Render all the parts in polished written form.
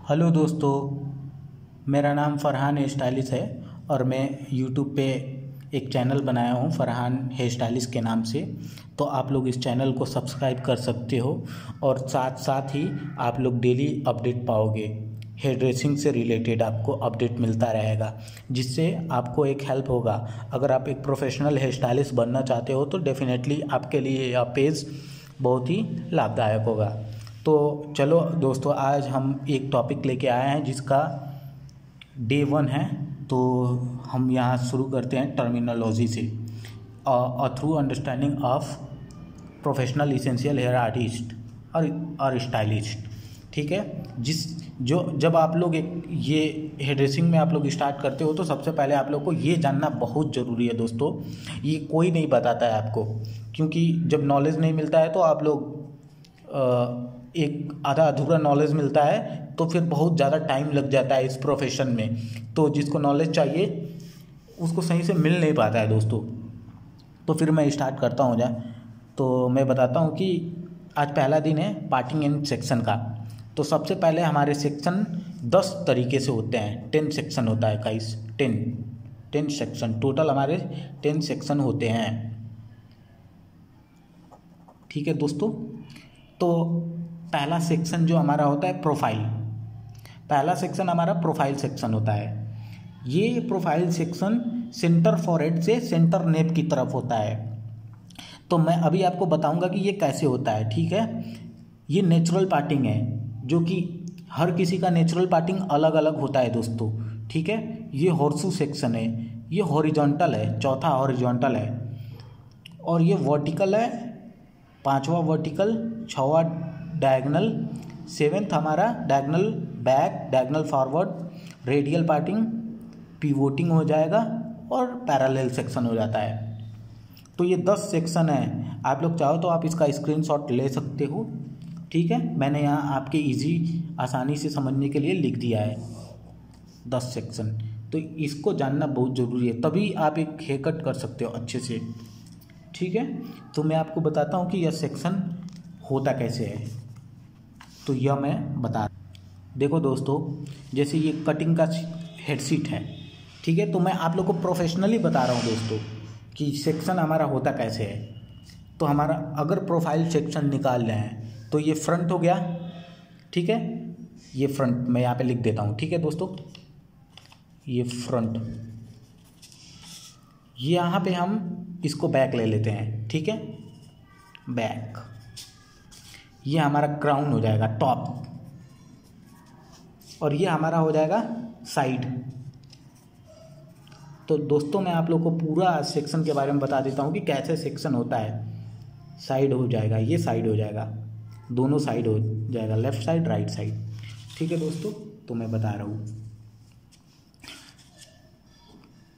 Hello दोस्तों, मेरा नाम फ़रहान हेयर स्टाइलिस्ट है और मैं यूट्यूब पे एक चैनल बनाया हूँ फ़रहान हेयर स्टाइलिस्ट के नाम से। तो आप लोग इस चैनल को सब्सक्राइब कर सकते हो और साथ साथ ही आप लोग डेली अपडेट पाओगे। हेयर ड्रेसिंग से रिलेटेड आपको अपडेट मिलता रहेगा, जिससे आपको एक हेल्प होगा। अगर आप एक प्रोफेशनल हेयर स्टाइलिस्ट बनना चाहते हो तो डेफिनेटली आपके लिए यह पेज बहुत ही लाभदायक होगा। तो चलो दोस्तों, आज हम एक टॉपिक लेके आए हैं जिसका डे 1 है। तो हम यहाँ शुरू करते हैं टर्मिनोलॉजी से। Through understanding of professional essential hair artist और स्टाइलिस्ट। ठीक है, जब आप लोग ये हेयर ड्रेसिंग में आप लोग स्टार्ट करते हो तो सबसे पहले आप लोग को ये जानना बहुत ज़रूरी है दोस्तों। ये कोई नहीं बताता है आपको, क्योंकि जब नॉलेज नहीं मिलता है तो आप लोग एक आधा अधूरा नॉलेज मिलता है तो फिर बहुत ज़्यादा टाइम लग जाता है इस प्रोफेशन में। तो जिसको नॉलेज चाहिए उसको सही से मिल नहीं पाता है दोस्तों। तो फिर मैं स्टार्ट करता हूँ तो मैं बताता हूँ कि आज पहला दिन है पार्टिंग एंड सेक्शन का। तो सबसे पहले हमारे सेक्शन 10 तरीके से होते हैं। 10 सेक्शन होता है गाइस, 10 सेक्शन टोटल हमारे 10 सेक्शन होते हैं। ठीक है दोस्तों, तो पहला सेक्शन जो हमारा होता है प्रोफाइल। पहला सेक्शन हमारा प्रोफाइल सेक्शन होता है। ये प्रोफाइल सेक्शन सेंटर फॉरहेड से सेंटर नेप की तरफ होता है। तो मैं अभी आपको बताऊंगा कि ये कैसे होता है। ठीक है, ये नेचुरल पार्टिंग है, जो कि हर किसी का नेचुरल पार्टिंग अलग अलग होता है दोस्तों। ठीक है, ये हॉर्सू सेक्शन है, ये हॉरिजॉन्टल है, चौथा हॉरिजॉन्टल है, और ये वर्टिकल है, पांचवा वर्टिकल, छवा डायगनल, सेवेंथ हमारा diagonal back, diagonal forward, radial parting, pivoting हो जाएगा और पैरेलल सेक्शन हो जाता है। तो ये 10 सेक्शन है। आप लोग चाहो तो आप इसका स्क्रीनशॉट ले सकते हो। ठीक है, मैंने यहाँ आपके आसानी से समझने के लिए लिख दिया है 10 सेक्शन। तो इसको जानना बहुत ज़रूरी है, तभी आप एक हेयर कट कर सकते हो अच्छे से। ठीक है, तो मैं आपको बताता हूँ कि यह सेक्शन होता कैसे है। तो यह मैं बता, देखो दोस्तों, जैसे ये कटिंग का हेड सीट है। ठीक है, तो मैं आप लोग को प्रोफेशनली बता रहा हूँ दोस्तों कि सेक्शन हमारा होता कैसे है। तो हमारा अगर प्रोफाइल सेक्शन निकाल रहे हैं तो ये फ्रंट हो गया। ठीक है, ये फ्रंट मैं यहाँ पे लिख देता हूँ। ठीक है दोस्तों, ये फ्रंट, ये यहाँ पे हम इसको बैक ले लेते हैं। ठीक है, बैक, ये हमारा क्राउन हो जाएगा, टॉप, और ये हमारा हो जाएगा साइड। तो दोस्तों मैं आप लोग को पूरा सेक्शन के बारे में बता देता हूँ कि कैसे सेक्शन होता है। साइड हो जाएगा, ये साइड हो जाएगा, दोनों साइड हो जाएगा, लेफ्ट साइड राइट साइड। ठीक है दोस्तों, तो मैं बता रहा हूँ,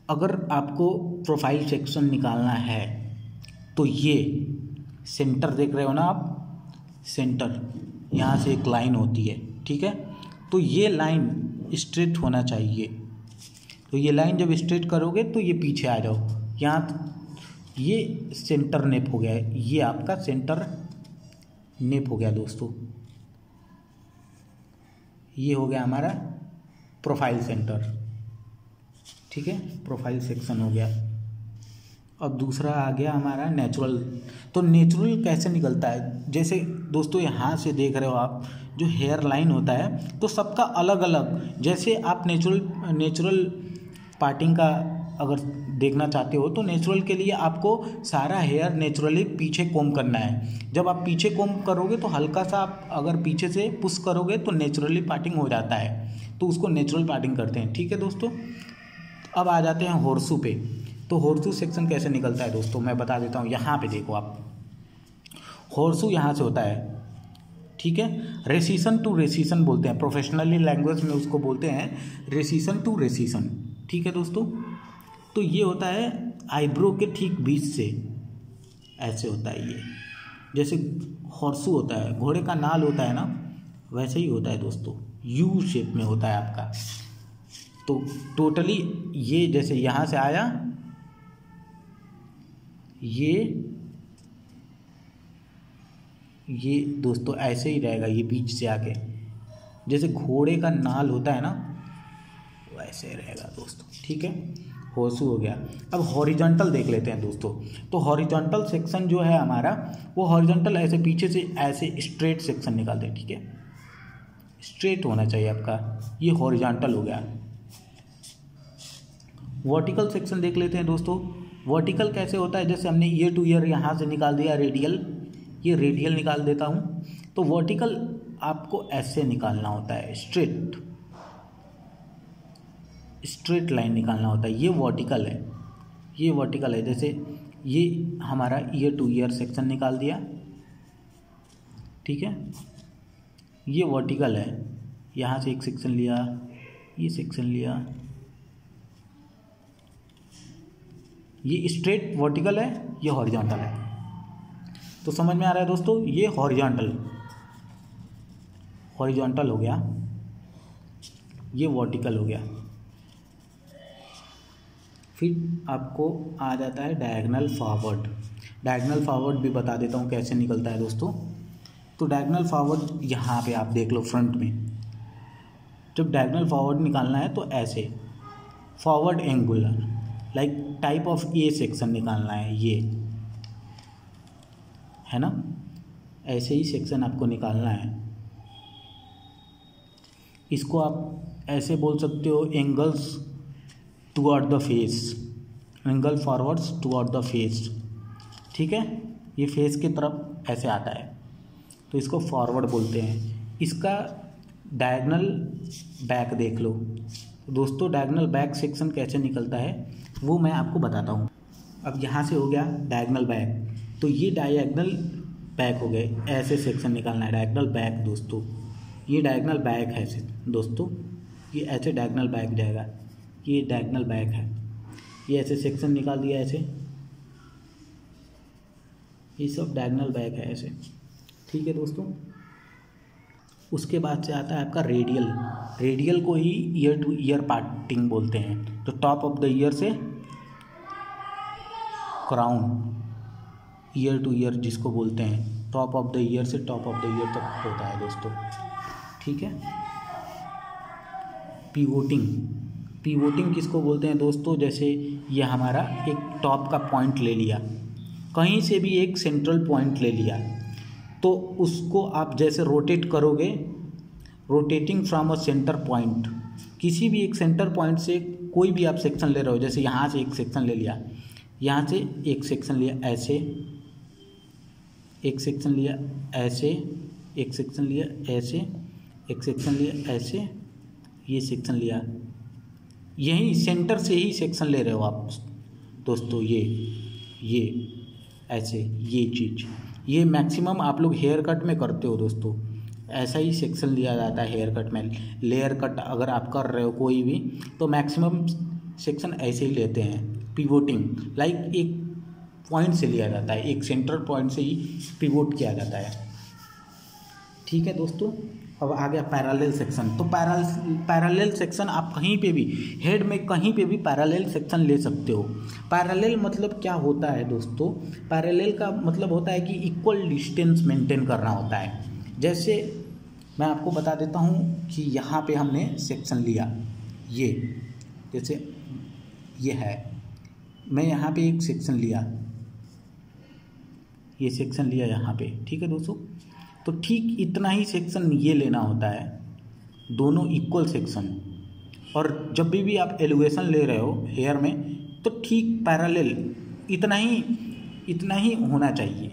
अगर आपको प्रोफाइल सेक्शन निकालना है तो ये सेंटर देख रहे हो ना आप, सेंटर, यहाँ से एक लाइन होती है। ठीक है, तो ये लाइन स्ट्रेट होना चाहिए। तो ये लाइन जब स्ट्रेट करोगे तो ये पीछे आ जाओ, यहाँ ये सेंटर नेप हो गया है, ये आपका सेंटर नेप हो गया दोस्तों। ये हो गया हमारा प्रोफाइल सेंटर। ठीक है, प्रोफाइल सेक्शन हो गया। अब दूसरा आ गया हमारा नेचुरल। तो नेचुरल कैसे निकलता है, जैसे दोस्तों यहाँ से देख रहे हो आप, जो हेयर लाइन होता है तो सबका अलग अलग। जैसे आप नेचुरल पार्टिंग का अगर देखना चाहते हो तो नेचुरल के लिए आपको सारा हेयर नेचुरली पीछे कोम करना है। जब आप पीछे कोम करोगे तो हल्का सा आप अगर पीछे से पुश करोगे तो नेचुरली पार्टिंग हो जाता है, तो उसको नेचुरल पार्टिंग करते हैं। ठीक है दोस्तों, अब आ जाते हैं हॉर्सू पे। तो हॉर्सू सेक्शन कैसे निकलता है दोस्तों, मैं बता देता हूँ। यहाँ पे देखो आप, हॉर्सू यहाँ से होता है। ठीक है, रेसिसन टू रेसिसन बोलते हैं, प्रोफेशनली लैंग्वेज में उसको बोलते हैं रेसिसन टू रेसिसन। ठीक है दोस्तों, तो ये होता है आईब्रो के ठीक बीच से, ऐसे होता है ये। जैसे हॉर्सू होता है, घोड़े का नाल होता है ना, वैसे ही होता है दोस्तों, यू शेप में होता है आपका। तो टोटली ये जैसे यहाँ से आया, ये दोस्तों ऐसे ही रहेगा, ये बीच से आके जैसे घोड़े का नाल होता है ना, वैसे रहेगा दोस्तों। ठीक है, होसू हो गया। अब हॉरिजॉन्टल देख लेते हैं दोस्तों। तो हॉरिजॉन्टल सेक्शन जो है हमारा, वो हॉरिजॉन्टल ऐसे पीछे से ऐसे स्ट्रेट सेक्शन निकालते हैं। ठीक है, स्ट्रेट होना चाहिए आपका, ये हॉरिजॉन्टल हो गया। वर्टिकल सेक्शन देख लेते हैं दोस्तों। वर्टिकल कैसे होता है, जैसे हमने ईयर टू ईयर यहाँ से निकाल दिया रेडियल, ये रेडियल निकाल देता हूँ। तो वर्टिकल आपको ऐसे निकालना होता है, स्ट्रेट लाइन निकालना होता है, ये वर्टिकल है, ये वर्टिकल है। जैसे ये हमारा ईयर टू ईयर सेक्शन निकाल दिया। ठीक है, ये वर्टिकल है, यहाँ से एक सेक्शन लिया, ये सेक्शन लिया, ये स्ट्रेट वर्टिकल है, ये हॉरिजॉन्टल है। तो समझ में आ रहा है दोस्तों, ये हॉरिजॉन्टल हो गया, ये वर्टिकल हो गया। फिर आपको आ जाता है डायगोनल फॉरवर्ड। डायगोनल फॉरवर्ड भी बता देता हूँ कैसे निकलता है दोस्तों। तो डायगोनल फॉरवर्ड यहाँ पे आप देख लो फ्रंट में, जब डायगोनल फॉरवर्ड निकालना है तो ऐसे forward angular like type of A section निकालना है, ये है ना, ऐसे ही सेक्शन आपको निकालना है। इसको आप ऐसे बोल सकते हो, angles toward the face, angle forwards toward the face. ठीक है, ये फेस की तरफ ऐसे आता है तो इसको फॉरवर्ड बोलते हैं। इसका डायगोनल बैक देख लो दोस्तों। डायगोनल बैक सेक्शन कैसे निकलता है वो मैं आपको बताता हूँ। अब यहाँ से हो गया डायगोनल बैक, तो ये डायगोनल बैक हो गए, ऐसे सेक्शन निकालना है डायगोनल बैक दोस्तों। ये डायगोनल बैक है दोस्तों, ये ऐसे डायगोनल बैक जाएगा, ये डायगोनल बैक है, ये ऐसे सेक्शन निकाल दिया ऐसे, ये सब डायगोनल बैक है ऐसे। ठीक है दोस्तों, उसके बाद से आता है आपका रेडियल। रेडियल को ही ईयर टू ईयर पार्टिंग बोलते हैं। तो टॉप ऑफ द ईयर से क्राउन, ईयर टू ईयर जिसको बोलते हैं, टॉप ऑफ द ईयर से टॉप ऑफ द ईयर तक होता है दोस्तों। ठीक है, पिवोटिंग किसको बोलते हैं दोस्तों, जैसे ये हमारा एक टॉप का पॉइंट ले लिया, कहीं से भी एक सेंट्रल पॉइंट ले लिया, तो उसको आप जैसे रोटेट करोगे, rotating from a centre point, किसी भी एक सेंटर पॉइंट से कोई भी आप सेक्शन ले रहे हो, जैसे यहाँ से एक सेक्शन ले लिया, यहाँ से एक सेक्शन लिया ऐसे, एक सेक्शन लिया ऐसे, एक सेक्शन लिया ऐसे, एक सेक्शन लिया ऐसे, ये सेक्शन लिया, यही सेंटर से ही सेक्शन ले रहे हो आप दोस्तों। ये ऐसे, ये चीज़, ये मैक्सिमम आप लोग हेयर कट में करते हो दोस्तों, ऐसा ही सेक्शन लिया जाता है हेयर कट में। लेयर कट अगर आप कर रहे हो कोई भी, तो मैक्सिमम सेक्शन ऐसे ही लेते हैं। पिवोटिंग लाइक एक पॉइंट से लिया जाता है, एक सेंट्रल पॉइंट से ही पिवोट किया जाता है। ठीक है दोस्तों, अब आ गया पैरेलल सेक्शन। तो पैरेलल सेक्शन आप कहीं पे भी, हेड में कहीं पे भी पैरेलल सेक्शन ले सकते हो। पैरेलल मतलब क्या होता है दोस्तों, पैरेलल का मतलब होता है कि इक्वल डिस्टेंस मेंटेन करना होता है। जैसे मैं आपको बता देता हूँ कि यहाँ पे हमने सेक्शन लिया, ये जैसे ये है, मैं यहाँ पे एक सेक्शन लिया, ये सेक्शन लिया यहाँ पे। ठीक है दोस्तों, तो ठीक इतना ही सेक्शन ये लेना होता है, दोनों इक्वल सेक्शन। और जब भी आप एलिवेशन ले रहे हो हेयर में, तो ठीक पैरेलल इतना ही होना चाहिए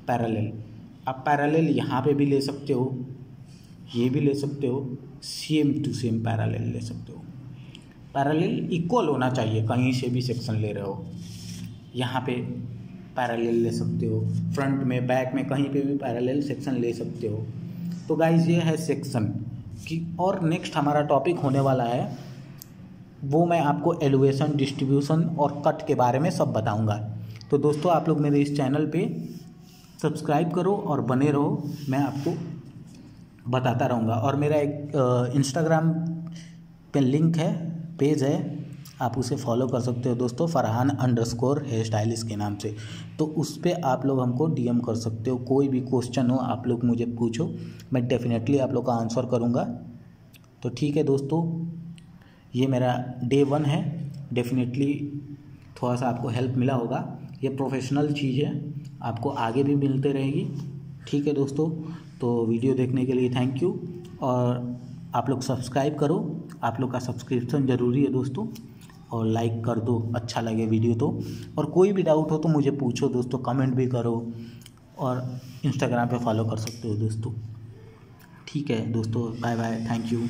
पैरेलल। आप पैरेलल यहाँ पे भी ले सकते हो, ये भी ले सकते हो, सेम टू सेम पैरेलल ले सकते हो। पैरेलल इक्वल होना चाहिए, कहीं से भी सेक्शन ले रहे हो, यहाँ पे पैरेलल ले सकते हो, फ्रंट में बैक में कहीं पे भी पैरेलल सेक्शन ले सकते हो। तो गाइज ये है सेक्शन की। और नेक्स्ट हमारा टॉपिक होने वाला है, वो मैं आपको एलिवेशन, डिस्ट्रीब्यूशन और कट के बारे में सब बताऊंगा। तो दोस्तों आप लोग मेरे इस चैनल पे सब्सक्राइब करो और बने रहो, मैं आपको बताता रहूँगा। और मेरा एक इंस्टाग्राम पे लिंक है, पेज है, आप उसे फॉलो कर सकते हो दोस्तों, फरहान_हेयर स्टाइलिस्ट के नाम से। तो उस पर आप लोग हमको DM कर सकते हो, कोई भी क्वेश्चन हो आप लोग मुझे पूछो, मैं डेफिनेटली आप लोग का आंसर करूँगा। तो ठीक है दोस्तों, ये मेरा डे 1 है। डेफिनेटली थोड़ा सा आपको हेल्प मिला होगा, ये प्रोफेशनल चीज़ है, आपको आगे भी मिलते रहेगी। ठीक है दोस्तों, तो वीडियो देखने के लिए थैंक यू, और आप लोग सब्सक्राइब करो, आप लोग का सब्सक्रिप्शन ज़रूरी है दोस्तों, और लाइक कर दो अच्छा लगे वीडियो तो। और कोई भी डाउट हो तो मुझे पूछो दोस्तों, कमेंट भी करो, और इंस्टाग्राम पे फॉलो कर सकते हो दोस्तों। ठीक है दोस्तों, बाय बाय, थैंक यू।